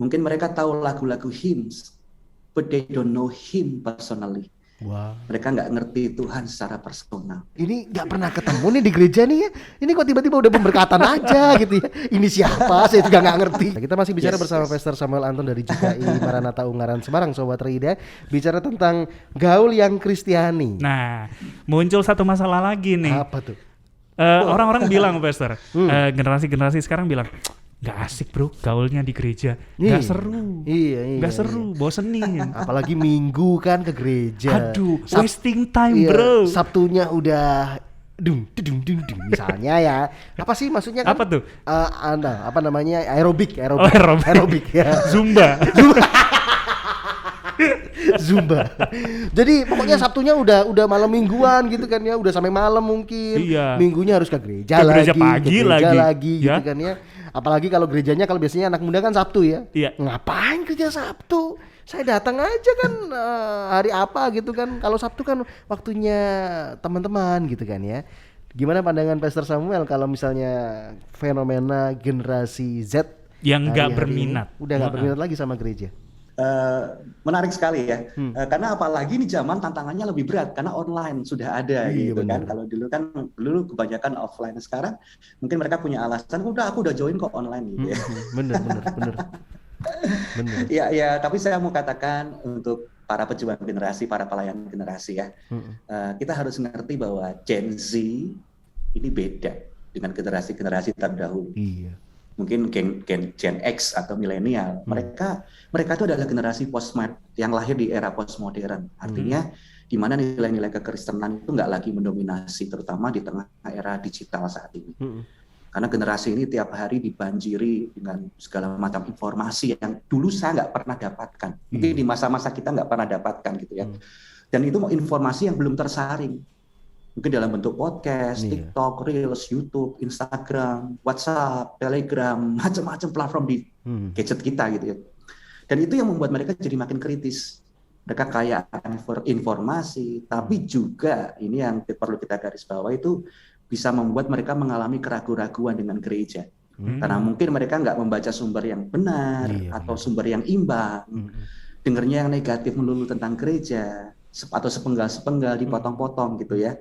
Mungkin mereka tahu lagu-lagu hymns, but they don't know him personally. Wow. Mereka nggak ngerti Tuhan secara personal. Ini nggak pernah ketemu nih di gereja nih ya. Ini kok tiba-tiba udah pemberkatan aja gitu ya. Ini siapa? Saya juga nggak ngerti. Kita masih bicara bersama Pastor Samuel Anton dari GKI Maranatha Ungaran Semarang, Sobat Rida. Bicara tentang gaul yang Kristiani. Nah, muncul satu masalah lagi nih. Apa tuh? Orang-orang bilang, Pastor, generasi-generasi sekarang bilang, nggak asik bro gaulnya di gereja, nggak seru, nggak seru, bosenin. Apalagi minggu kan ke gereja. Aduh, wasting time bro. Sabtunya udah dung misalnya ya. Apa sih maksudnya kan? Apa tuh? Apa namanya? Aerobik ya. Zumba. Jadi pokoknya Sabtunya udah malam mingguan gitu kan ya, udah sampai malam mungkin. Iya. Minggunya harus ke gereja pagi lagi gitu kan ya. Apalagi kalau gerejanya, kalau biasanya anak muda kan Sabtu ya. Iya. Ngapain kerja Sabtu? Saya datang aja kan hari apa gitu kan. Kalau Sabtu kan waktunya teman-teman gitu kan ya. Gimana pandangan Pastor Samuel kalau misalnya fenomena generasi Z yang nggak berminat, udah nggak berminat lagi sama gereja? Menarik sekali ya, karena apalagi ini zaman tantangannya lebih berat karena online sudah ada gitu kan. Kalau dulu kebanyakan offline, sekarang mungkin mereka punya alasan, aku udah join kok online gitu ya. Bener. Ya, tapi saya mau katakan untuk para pejuang generasi, para pelayan generasi ya, kita harus mengerti bahwa Gen Z ini beda dengan generasi-generasi terdahulu. Iya. Mungkin Gen X atau milenial, mereka itu adalah generasi yang lahir di era postmodern. Artinya di mana nilai-nilai kekristenan itu nggak lagi mendominasi, terutama di tengah era digital saat ini. Karena generasi ini tiap hari dibanjiri dengan segala macam informasi yang dulu saya nggak pernah dapatkan. Mungkin di masa-masa kita nggak pernah dapatkan gitu ya. Dan itu informasi yang belum tersaring. Mungkin dalam bentuk podcast, TikTok, Reels, YouTube, Instagram, WhatsApp, Telegram, macam-macam platform di gadget kita gitu ya. Dan itu yang membuat mereka jadi makin kritis. Mereka kaya informasi, tapi juga ini yang perlu kita garis bawah, itu bisa membuat mereka mengalami keraguan-raguan dengan gereja. Karena mungkin mereka nggak membaca sumber yang benar atau sumber yang imbang. Dengarnya yang negatif melulu tentang gereja, atau sepenggal-sepenggal dipotong-potong gitu ya,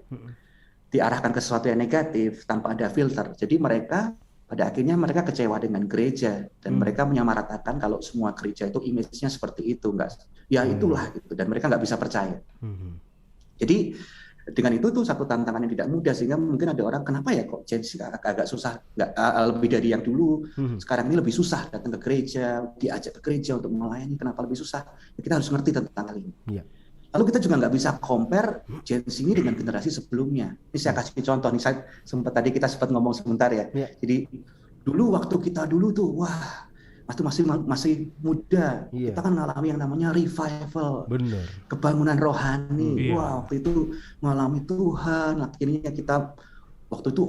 diarahkan ke sesuatu yang negatif tanpa ada filter. Jadi mereka pada akhirnya mereka kecewa dengan gereja dan mereka menyamaratakan kalau semua gereja itu image-nya seperti itu, enggak ya itulah gitu, dan mereka nggak bisa percaya. Jadi dengan itu tuh satu tantangan yang tidak mudah, sehingga mungkin ada orang, kenapa ya kok Gen Z agak susah, nggak lebih dari yang dulu, sekarang ini lebih susah datang ke gereja, diajak ke gereja untuk melayani, kenapa lebih susah? Ya, kita harus ngerti tentang hal ini. Lalu kita juga nggak bisa compare Gen Z ini dengan generasi sebelumnya. Ini saya kasih contoh nih, tadi kita sempat ngomong sebentar ya. Jadi dulu waktu kita dulu tuh, wah, masih muda, kita kan mengalami yang namanya revival, kebangunan rohani. Wah, waktu itu mengalami Tuhan. Akhirnya kita waktu itu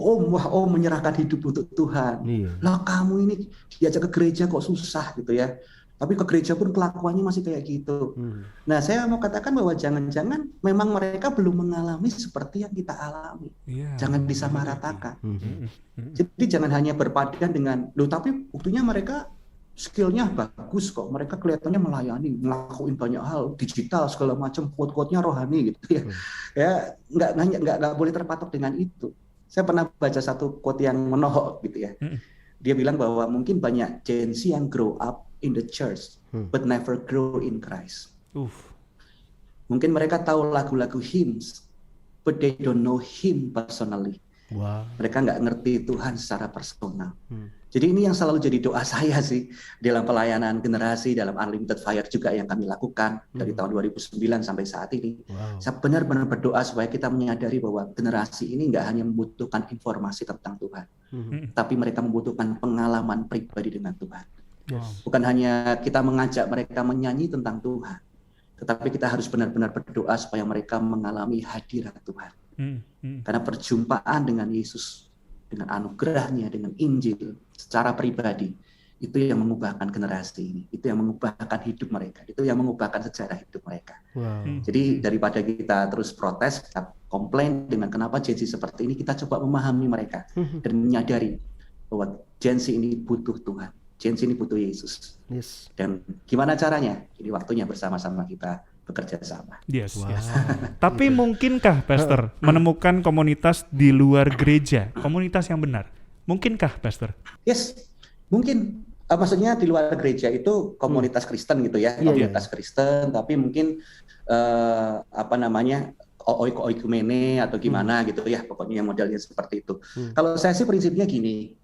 menyerahkan hidup untuk Tuhan. Lah kamu ini diajak ke gereja kok susah gitu ya. Tapi ke gereja pun kelakuannya masih kayak gitu. Nah, saya mau katakan bahwa jangan-jangan memang mereka belum mengalami seperti yang kita alami. Jangan disamaratakan. Jadi jangan hanya berpadan dengan, tapi buktinya mereka skillnya bagus kok. Mereka kelihatannya melayani, ngelakuin banyak hal, digital segala macam, quote-quote-nya rohani gitu ya. Ya, nggak boleh terpatok dengan itu. Saya pernah baca satu quote yang menohok gitu ya. Dia bilang bahwa mungkin banyak Gen Z yang grow up in the church, but never grow in Christ. Mungkin mereka tahu lagu-lagu hymns, but they don't know Him personally. Mereka nggak ngerti Tuhan secara personal. Jadi ini yang selalu jadi doa saya sih dalam pelayanan generasi, dalam Unlimited Fire juga yang kami lakukan dari tahun 2009 sampai saat ini. Saya benar-benar berdoa supaya kita menyadari bahwa generasi ini nggak hanya membutuhkan informasi tentang Tuhan, tapi mereka membutuhkan pengalaman pribadi dengan Tuhan. Bukan hanya kita mengajak mereka menyanyi tentang Tuhan, tetapi kita harus benar-benar berdoa supaya mereka mengalami hadirat Tuhan. Karena perjumpaan dengan Yesus, dengan anugerahnya, dengan Injil secara pribadi, itu yang mengubahkan generasi ini, itu yang mengubahkan hidup mereka, itu yang mengubahkan sejarah hidup mereka. Jadi daripada kita terus protes, kita komplain dengan kenapa Gen Z seperti ini, kita coba memahami mereka dan menyadari bahwa Gen Z ini butuh Tuhan. Gen Z ini butuh Yesus. Yes. Dan gimana caranya? Ini waktunya bersama-sama kita bekerja sama. Yes, Wow. yes. Tapi mungkinkah, Pastor, menemukan komunitas di luar gereja, komunitas yang benar? Mungkinkah, Pastor? Yes, mungkin. Maksudnya di luar gereja itu komunitas Kristen gitu ya, komunitas Kristen, tapi mungkin oikumene atau gimana gitu ya, pokoknya modelnya seperti itu. Kalau saya sih prinsipnya gini,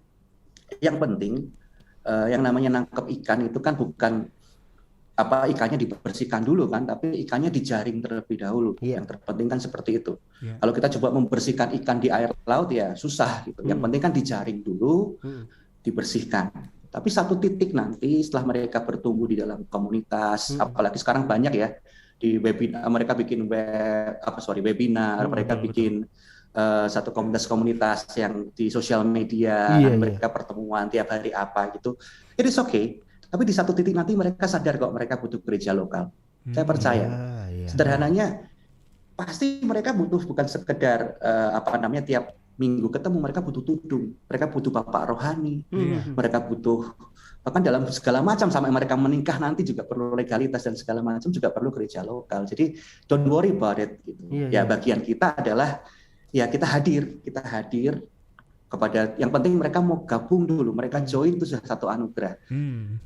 yang penting yang namanya nangkep ikan itu kan bukan ikannya dibersihkan dulu kan, tapi ikannya dijaring terlebih dahulu. Yang terpenting kan seperti itu. Kalau kita coba membersihkan ikan di air laut ya susah gitu. Yang penting kan dijaring dulu, dibersihkan. Tapi satu titik nanti setelah mereka bertumbuh di dalam komunitas, apalagi sekarang banyak ya di webinar, mereka bikin webinar, mereka bikin satu komunitas yang di sosial media, mereka pertemuan tiap hari apa gitu. It is okay. Tapi di satu titik nanti mereka sadar kok mereka butuh gereja lokal. Saya percaya. Sederhananya pasti mereka butuh bukan sekedar tiap minggu ketemu, mereka butuh tudung, mereka butuh bapak rohani, mereka butuh bahkan dalam segala macam, sampai mereka menikah nanti juga perlu legalitas dan segala macam juga perlu gereja lokal. Jadi don't worry about it gitu. Bagian kita adalah ya kita hadir kepada, yang penting mereka mau gabung dulu, mereka join itu sudah satu anugerah.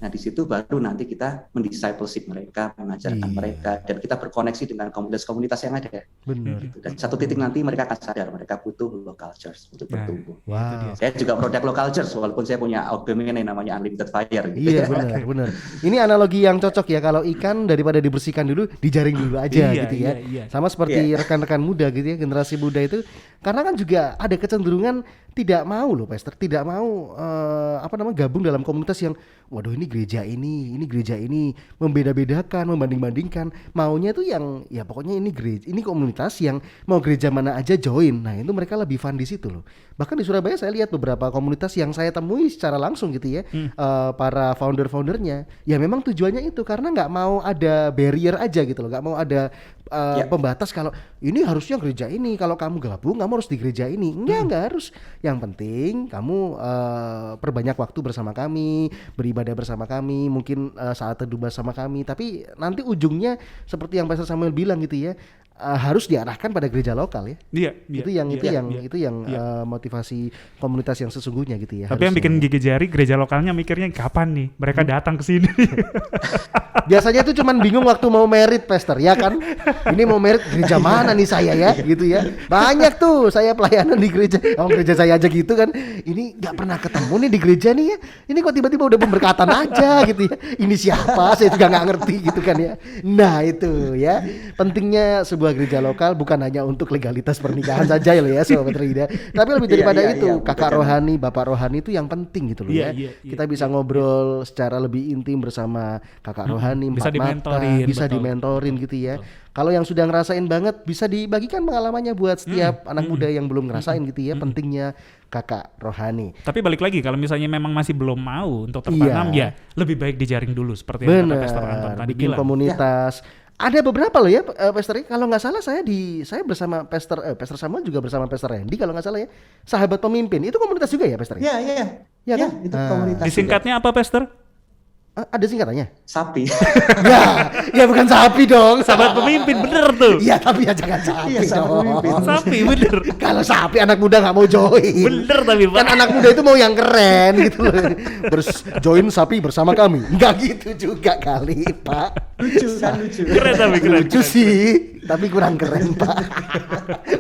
Nah di situ baru nanti kita mendiscipleship mereka, mengajarkan mereka, dan kita berkoneksi dengan komunitas-komunitas yang ada. Benar. Gitu. Dan satu titik nanti mereka akan sadar mereka butuh local church untuk bertumbuh. Wow. Saya juga produk local church walaupun saya punya organisasi namanya Unlimited Fire. Gitu. Iya benar. Ini analogi yang cocok ya, kalau ikan daripada dibersihkan dulu, dijaring dulu aja gitu ya. Sama seperti rekan-rekan muda gitu ya, generasi muda itu, karena kan juga ada kecenderungan tidak mau loh Pastor, tidak mau gabung dalam komunitas yang waduh ini gereja ini membeda-bedakan, membanding-bandingkan. Maunya tuh yang ya pokoknya ini gereja, ini komunitas yang mau gereja mana aja join. Nah, itu mereka lebih fun di situ loh. Bahkan di Surabaya saya lihat beberapa komunitas yang saya temui secara langsung gitu ya, para founder-foundernya ya memang tujuannya itu karena nggak mau ada barrier aja gitu loh, nggak mau ada pembatas kalau ini harusnya gereja ini, kalau kamu gabung kamu harus di gereja ini. Enggak harus. Yang penting kamu perbanyak waktu bersama kami, beribadah bersama kami, mungkin saat teduh bersama kami. Tapi nanti ujungnya seperti yang Pastor Samuel bilang gitu ya, harus diarahkan pada gereja lokal ya. Itu yang motivasi komunitas yang sesungguhnya gitu ya. Tapi yang bikin gigi jari gereja lokalnya mikirnya kapan nih mereka datang ke sini. Biasanya tuh cuman bingung waktu mau merit Pastor, ya kan? Ini mau merit gereja mana nih saya ya, gitu ya. Banyak tuh saya pelayanan di gereja, gereja saya aja gitu kan. Ini nggak pernah ketemu nih di gereja nih ya. Ini kok tiba-tiba udah pemberkatan aja gitu ya. Ini siapa? Saya juga nggak ngerti gitu kan ya. Nah itu ya, pentingnya sebuah gereja lokal bukan hanya untuk legalitas pernikahan saja ya Sobat Rida. Tapi lebih daripada itu, kakak rohani, bapak rohani itu yang penting gitu loh ya. Kita bisa ngobrol secara lebih intim bersama kakak rohani, bisa dimentorin gitu ya. Kalau yang sudah ngerasain banget bisa dibagikan pengalamannya buat setiap anak muda yang belum ngerasain gitu ya, pentingnya kakak rohani. Tapi balik lagi kalau misalnya memang masih belum mau untuk tertanam ya lebih baik dijaring dulu seperti yang kata Pastor Anton tadi bikin bilang. Komunitas. Ada beberapa loh ya Pastor, kalau nggak salah saya bersama Pastor Samuel juga bersama Pastor Randy kalau nggak salah ya, sahabat pemimpin itu komunitas juga ya Pastor? Iya kan? Itu komunitas. Disingkatnya apa Pastor? Ada singkatannya? Sapi. ya bukan sapi dong. Sahabat pemimpin bener tuh. Iya tapi ya jangan sapi dong. Sapi bener. Kalau sapi anak muda nggak mau join. Bener tapi Pak. Kan anak muda itu mau yang keren gitu loh. Join sapi bersama kami. Enggak gitu juga kali Pak. Lucu. Keren tapi keren. Lucu sih, tapi kurang keren Pak.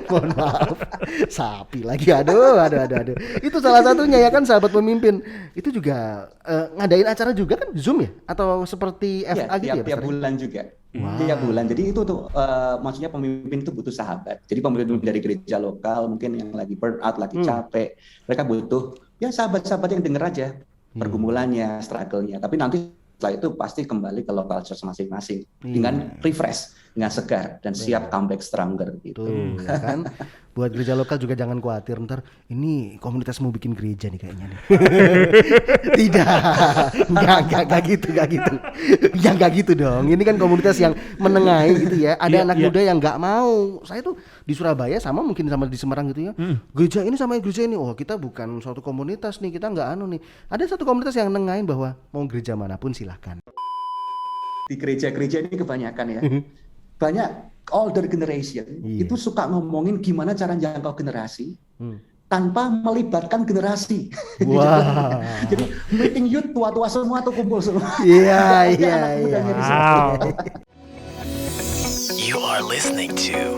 Mohon maaf. Sapi lagi, aduh. Itu salah satunya ya kan sahabat pemimpin. Itu juga ngadain acara juga kan Zoom ya? Atau seperti FA gitu ya? Tiap bulan juga. Tiap bulan. Jadi itu tuh maksudnya pemimpin itu butuh sahabat. Jadi pemimpin dari gereja lokal mungkin yang lagi burn out, lagi capek, mereka butuh ya sahabat-sahabat yang denger aja pergumulannya, struggle-nya. Tapi nanti setelah itu pasti kembali ke local church masing-masing dengan refresh. dengan segar dan siap comeback stronger gitu. Tuh, ya kan? Buat gereja lokal juga jangan khawatir ntar ini komunitas mau bikin gereja nih kayaknya nih. Tidak, enggak gitu. Ya enggak gitu dong. Ini kan komunitas yang menengahi gitu ya. Ada anak muda yang enggak mau. Saya tuh di Surabaya sama mungkin sama di Semarang gitu ya. Gereja ini sama gereja ini. Oh, kita bukan suatu komunitas nih, kita enggak nih. Ada satu komunitas yang nengahin bahwa mau gereja manapun silahkan. Di gereja-gereja ini kebanyakan ya. Banyak older generation itu suka ngomongin gimana cara jangkau generasi tanpa melibatkan generasi. Wah. Jadi meeting youth tua-tua semua tuh kumpul semua. Iya. Wow. You are listening to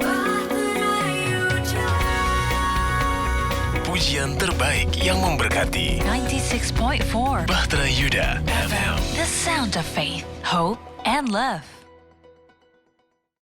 pujian terbaik yang memberkati 96.4 Bahtera Yuda FM. The sound of faith, hope, and love.